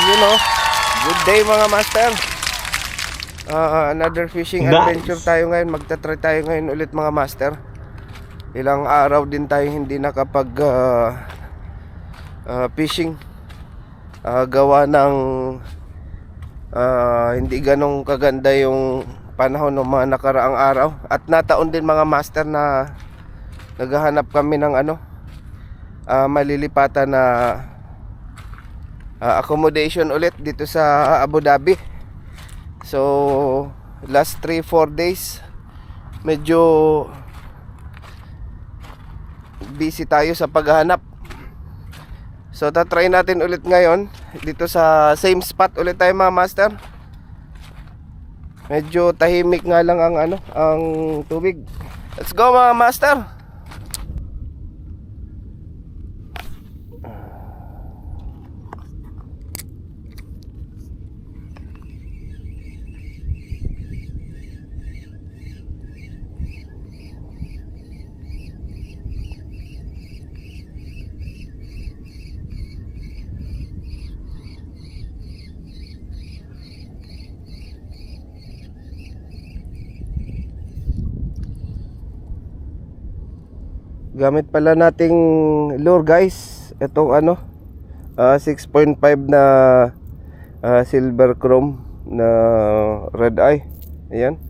Yun o. Good day mga master. Another fishing adventure tayo ngayon. Magta-try tayo ngayon ulit mga master. Ilang araw din tayo hindi nakapag fishing. Gawa ng hindi ganong kaganda yung panahon ng mga nakaraang araw. At nataon din mga master na naghahanap kami ng malilipatan na accommodation ulit dito sa Abu Dhabi. So last 3-4 days medyo busy tayo sa paghahanap. So tatry natin ulit ngayon dito sa same spot ulit tayo mga master. Medyo tahimik nga lang ang tubig. Let's go mga master. Gamit pala nating lure guys. Itong 6.5 na silver chrome na red eye. Ayan.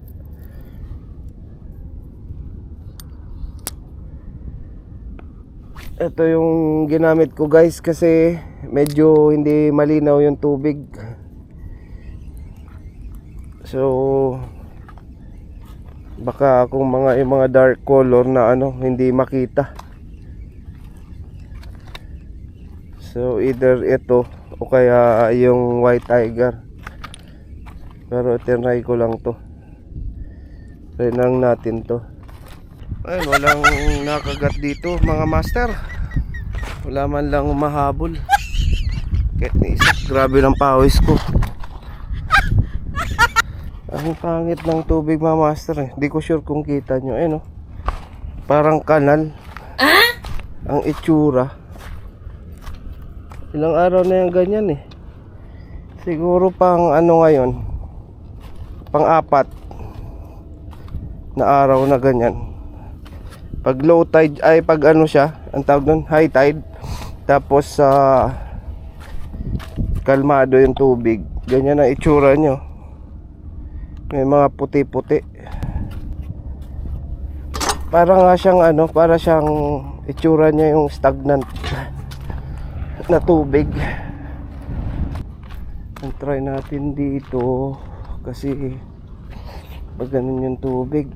Ito yung ginamit ko guys kasi medyo hindi malinaw yung tubig. So baka kung yung mga dark color na hindi makita. So either ito o kaya yung white tiger. Pero tinry ko lang to. Try lang natin to. Ayun, walang nakagat dito mga master. Wala man lang umahabol. Kahit ni isa. Grabe ng pawis ko. Ang pangit ng tubig mga master eh. Hindi ko sure kung kita nyo. Ayun parang kanal ang itsura. Ilang araw na yung ganyan eh. Siguro pang ngayon, pang-4 na araw na ganyan. Pag low tide ay pag siya, ang tawag nun, high tide. Tapos kalmado yung tubig. Ganyan ang itsura nyo. May mga puti-puti. Para nga siyang para siyang itsura niya yung stagnant na tubig. Try natin dito kasi pag ganun yung tubig,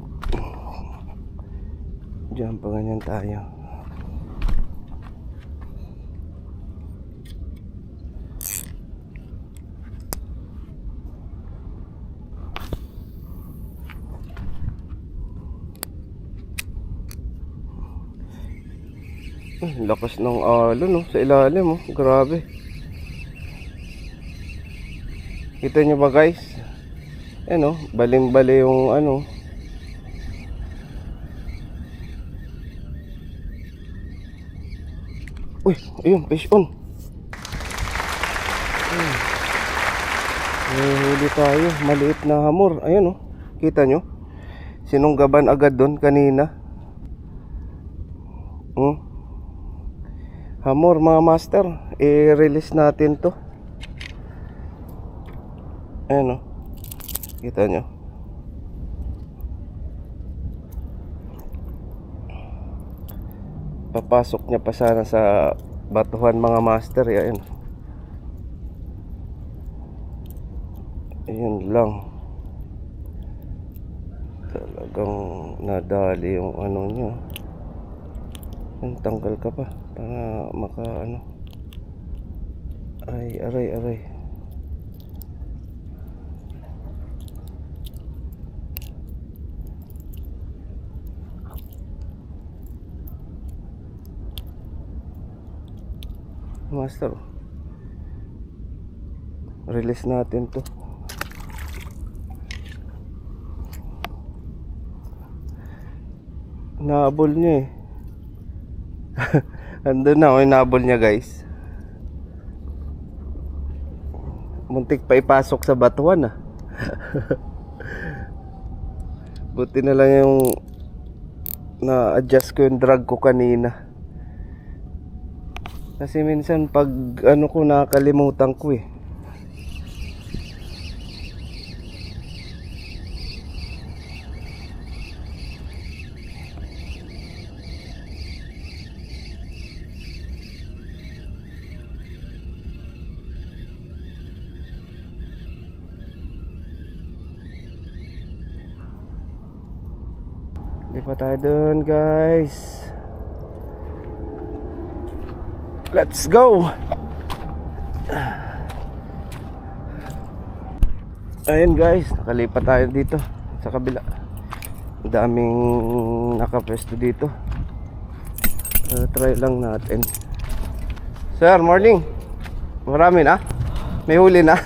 diyan pa ganyan tayo. Lakas ng alon sa ilalim grabe. Kita nyo ba guys? Baling-bali yung Uy, ayun, fish on. Huli tayo, maliit na hamor. Ayun kita nyo? Sinunggaban agad doon kanina. Hamor mga master, i-release natin to. Ayan kita nyo. Papasok niya pa sana sa batuhan mga master. Ayan. Ayan lang. Talagang nadali yung niya. Tanggal ka pa para maka ay aray master, release natin to. Naabol niya Andun na, inabol niya guys. Muntik pa ipasok sa batuan ah. Buti na lang yung na-adjust ko yung drag ko kanina. Kasi minsan pag ano ko nakakalimutan ko eh. Hindi pa tayo dun guys. Let's go. Ayun guys, nakalipat tayo dito sa kabila. Ang daming nakapwesto dito. Try lang natin. Sir, morning. Marami na? May huli na?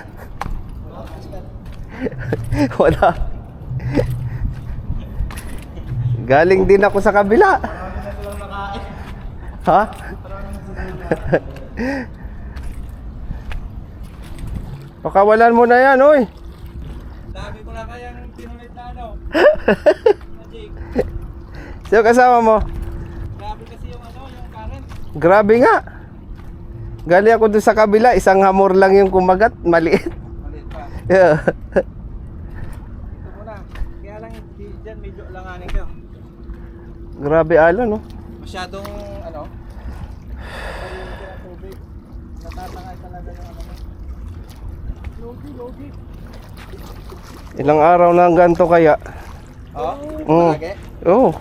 Wala. Galing din ako sa kabila. Ha? Pakawalan mo na yan, oy. Dami ko na kayang pinulit na ano. Magic. Sino kasama mo? Grabe kasi yung ano, yung current. Grabe nga. Galing ako doon sa kabila, isang hamor lang yung kumagat, maliit. Malit pa. Yeah. Ito muna. Kaya lang dyan medyo langanin ka. Grabe alon, no? Masyadong ano. Parinig ka ng tubig. Natatangay talaga yung ano. Logi. Ilang araw na ang ganto kaya? Oh? Mm. Oo.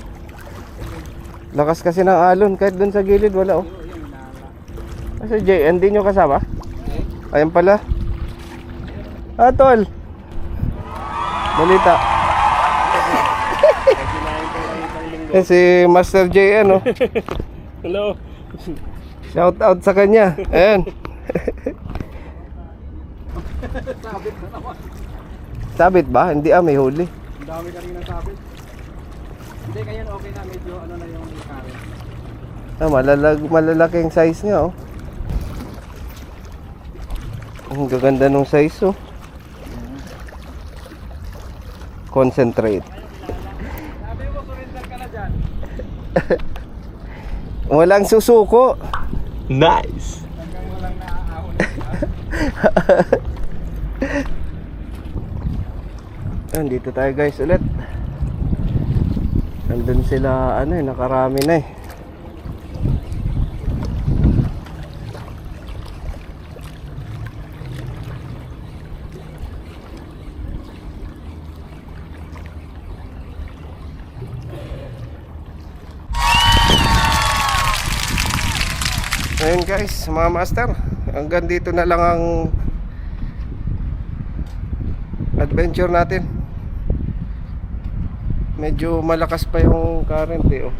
Lakas kasi ng alon, kahit doon sa gilid wala oh. Kasi Jay, hindi nyo kasama? Ayan pala. Ah, tol. Balita. Eh, si Master J, ano? Hello. Shout out sa kanya. Ayan. Sabit na naman. Sabit ba? Hindi may huli. Ang dami ka rin ng sabit. Hindi, ngayon okay na. Medyo ano na yung current. Ah, malalaking size niya, oh. Ang gaganda ng size, oh. Concentrate. Sabi mo, surrender ka na dyan. Walang susuko. Nice. Hanggang walang naaahon. Dito tayo guys ulit. Nandun sila ano nakarami na eh. Ayun guys, mga master, hanggang dito na lang ang adventure natin. Medyo malakas pa yung current eh, oh.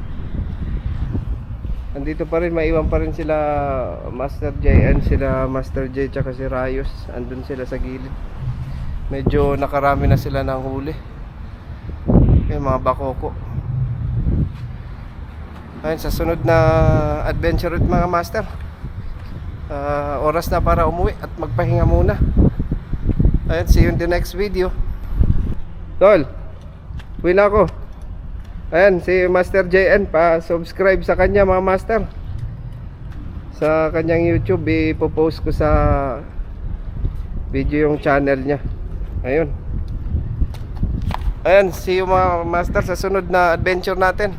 Nandito pa rin, maiwan pa rin sila Master J and sila Master J tsaka si Rayos. Andun sila sa gilid. Medyo nakarami na sila ng huli. Yung mga bakoko. Ayun, sa sunod na adventure ulit mga master, oras na para umuwi at magpahinga muna. Ayun, see you in the next video. Tol, uwi na ako. Ayan, si Master JN, pa-subscribe sa kanya mga master. Sa kanyang YouTube, ipopost ko sa video yung channel niya. Ayun. Ayan, see you mga master sa sunod na adventure natin.